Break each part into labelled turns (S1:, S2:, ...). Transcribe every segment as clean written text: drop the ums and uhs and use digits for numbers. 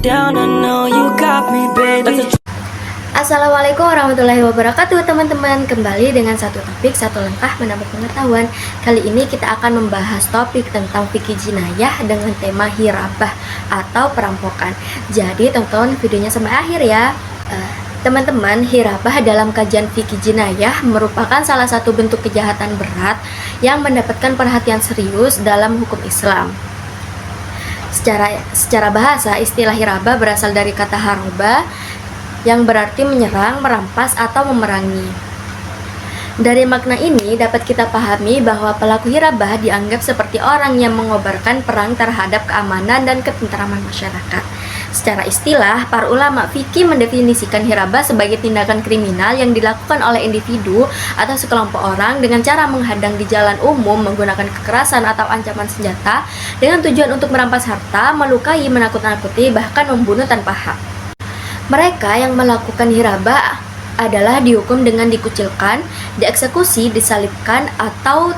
S1: down, I know you got me, baby.
S2: Assalamualaikum warahmatullahi wabarakatuh teman-teman. Kembali dengan satu topik, satu langkah menambah pengetahuan. Kali ini kita akan membahas topik tentang fikih jinayah dengan tema hirabah atau perampokan. Jadi tonton videonya sampai akhir ya. Teman-teman, hirabah dalam kajian fikih jinayah merupakan salah satu bentuk kejahatan berat yang mendapatkan perhatian serius dalam hukum Islam. Secara bahasa, istilah hirabah berasal dari kata haroba yang berarti menyerang, merampas, atau memerangi. Dari makna ini dapat kita pahami bahwa pelaku hirabah dianggap seperti orang yang mengobarkan perang terhadap keamanan dan ketentraman masyarakat. Secara istilah, para ulama fikih mendefinisikan hirabah sebagai tindakan kriminal yang dilakukan oleh individu atau sekelompok orang dengan cara menghadang di jalan umum menggunakan kekerasan atau ancaman senjata dengan tujuan untuk merampas harta, melukai, menakut-nakuti, bahkan membunuh tanpa hak. Mereka yang melakukan hirabah adalah dihukum dengan dikucilkan, dieksekusi, disalibkan, atau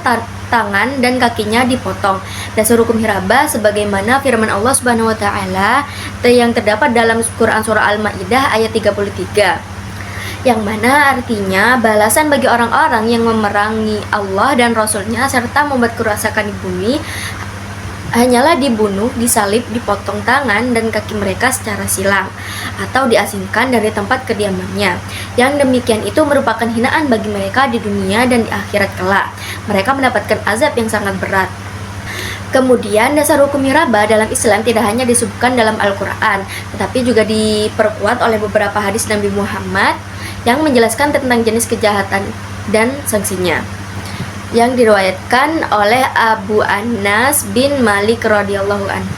S2: tangan dan kakinya dipotong. Dasar hukum hirabah sebagaimana firman Allah Subhanahu wa taala yang terdapat dalam Quran surah Al-Maidah ayat 33. Yang mana artinya balasan bagi orang-orang yang memerangi Allah dan Rasul-Nya serta membuat kerusakan di bumi hanyalah dibunuh, disalib, dipotong tangan dan kaki mereka secara silang atau diasingkan dari tempat kediamannya. Yang demikian itu merupakan hinaan bagi mereka di dunia dan di akhirat kelak. Mereka mendapatkan azab yang sangat berat. Kemudian dasar hukum hirabah dalam Islam tidak hanya disebutkan dalam Al-Quran, tetapi juga diperkuat oleh beberapa hadis Nabi Muhammad yang menjelaskan tentang jenis kejahatan dan sanksinya, yang diriwayatkan oleh Abu Anas bin Malik radhiyallahu anhu.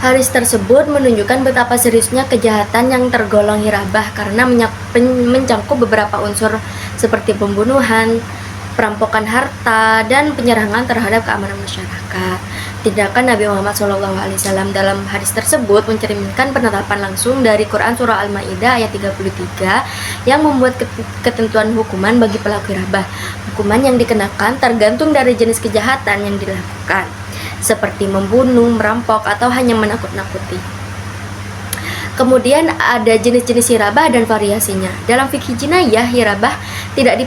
S2: Hadis tersebut menunjukkan betapa seriusnya kejahatan yang tergolong hirabah karena mencangkup beberapa unsur seperti pembunuhan, perampokan harta, dan penyerangan terhadap keamanan masyarakat. Tindakan Nabi Muhammad SAW dalam hadis tersebut mencerminkan penetapan langsung dari Quran surah Al-Maidah ayat 33 yang membuat ketentuan hukuman bagi pelaku hirabah. Hukuman yang dikenakan tergantung dari jenis kejahatan yang dilakukan, seperti membunuh, merampok, atau hanya menakut-nakuti. Kemudian ada jenis-jenis hirabah dan variasinya. Dalam fikih jinayah, hirabah tidak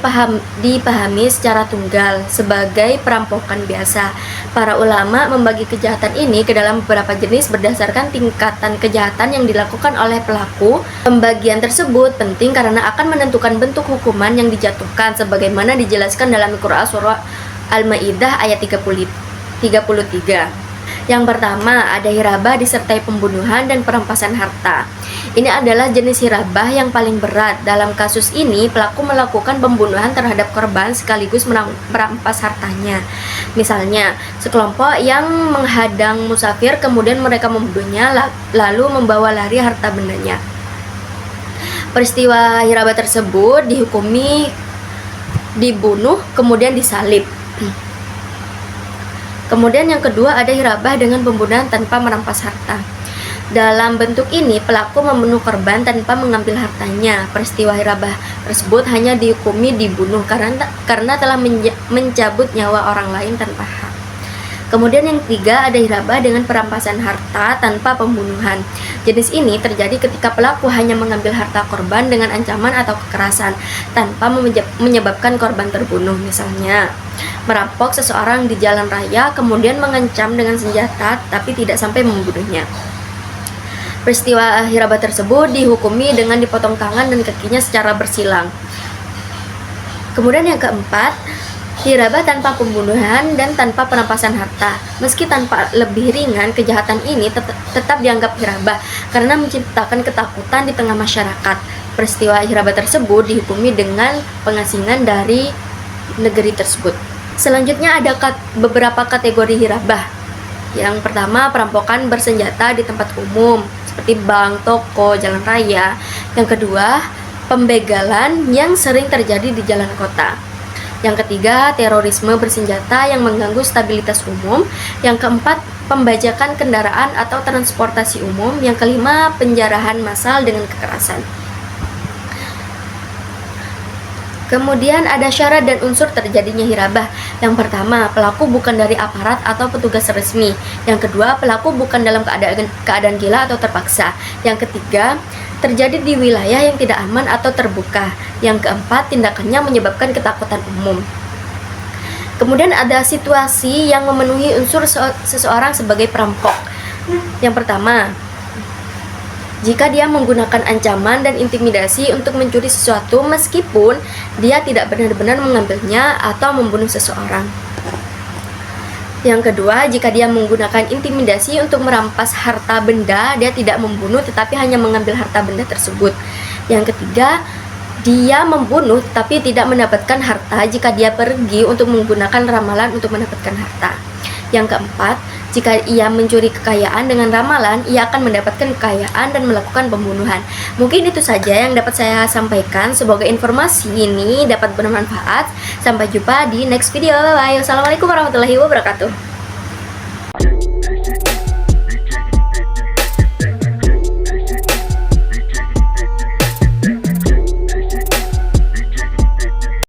S2: dipahami secara tunggal sebagai perampokan biasa. Para ulama membagi kejahatan ini ke dalam beberapa jenis berdasarkan tingkatan kejahatan yang dilakukan oleh pelaku. Pembagian tersebut penting karena akan menentukan bentuk hukuman yang dijatuhkan sebagaimana dijelaskan dalam Quran surah Al-Maidah ayat 33. Yang pertama, ada hirabah disertai pembunuhan dan perampasan harta. Ini adalah jenis hirabah yang paling berat. Dalam kasus ini, pelaku melakukan pembunuhan terhadap korban sekaligus merampas hartanya. Misalnya, sekelompok yang menghadang musafir kemudian mereka membunuhnya lalu membawa lari harta bendanya. Peristiwa hirabah tersebut dihukumi dibunuh kemudian disalib. Kemudian yang kedua ada hirabah dengan pembunuhan tanpa merampas harta. Dalam bentuk ini pelaku membunuh korban tanpa mengambil hartanya. Peristiwa hirabah tersebut hanya dihukumi dibunuh karena telah mencabut nyawa orang lain tanpa hak. Kemudian yang ketiga ada hirabah dengan perampasan harta tanpa pembunuhan. Jenis ini terjadi ketika pelaku hanya mengambil harta korban dengan ancaman atau kekerasan tanpa menyebabkan korban terbunuh. Misalnya, merampok seseorang di jalan raya kemudian mengancam dengan senjata tapi tidak sampai membunuhnya. Peristiwa hirabah tersebut dihukumi dengan dipotong tangan dan kakinya secara bersilang. Kemudian yang keempat, hirabah tanpa pembunuhan dan tanpa perampasan harta. Meski tanpa lebih ringan, kejahatan ini tetap dianggap hirabah karena menciptakan ketakutan di tengah masyarakat. Peristiwa hirabah tersebut dihukumi dengan pengasingan dari negeri tersebut. Selanjutnya ada beberapa kategori hirabah. Yang pertama, perampokan bersenjata di tempat umum seperti bank, toko, jalan raya. Yang kedua, pembegalan yang sering terjadi di jalan kota. Yang ketiga, terorisme bersenjata yang mengganggu stabilitas umum. Yang keempat, pembajakan kendaraan atau transportasi umum. Yang kelima, penjarahan massal dengan kekerasan. Kemudian ada syarat dan unsur terjadinya hirabah. Yang pertama, pelaku bukan dari aparat atau petugas resmi. Yang kedua, pelaku bukan dalam keadaan gila atau terpaksa. Yang ketiga, terjadi di wilayah yang tidak aman atau terbuka. Yang keempat, tindakannya menyebabkan ketakutan umum. Kemudian ada situasi yang memenuhi unsur seseorang sebagai perampok. Yang pertama, jika dia menggunakan ancaman dan intimidasi untuk mencuri sesuatu meskipun dia tidak benar-benar mengambilnya atau membunuh seseorang. Yang kedua, jika dia menggunakan intimidasi untuk merampas harta benda, dia tidak membunuh tetapi hanya mengambil harta benda tersebut. Yang ketiga, dia membunuh tetapi tidak mendapatkan harta jika dia pergi untuk menggunakan ramalan untuk mendapatkan harta. Yang keempat, jika ia mencuri kekayaan dengan ramalan, ia akan mendapatkan kekayaan dan melakukan pembunuhan. Mungkin itu saja yang dapat saya sampaikan. Semoga informasi ini dapat bermanfaat. Sampai jumpa di next video. Bye. Wassalamualaikum warahmatullahi wabarakatuh.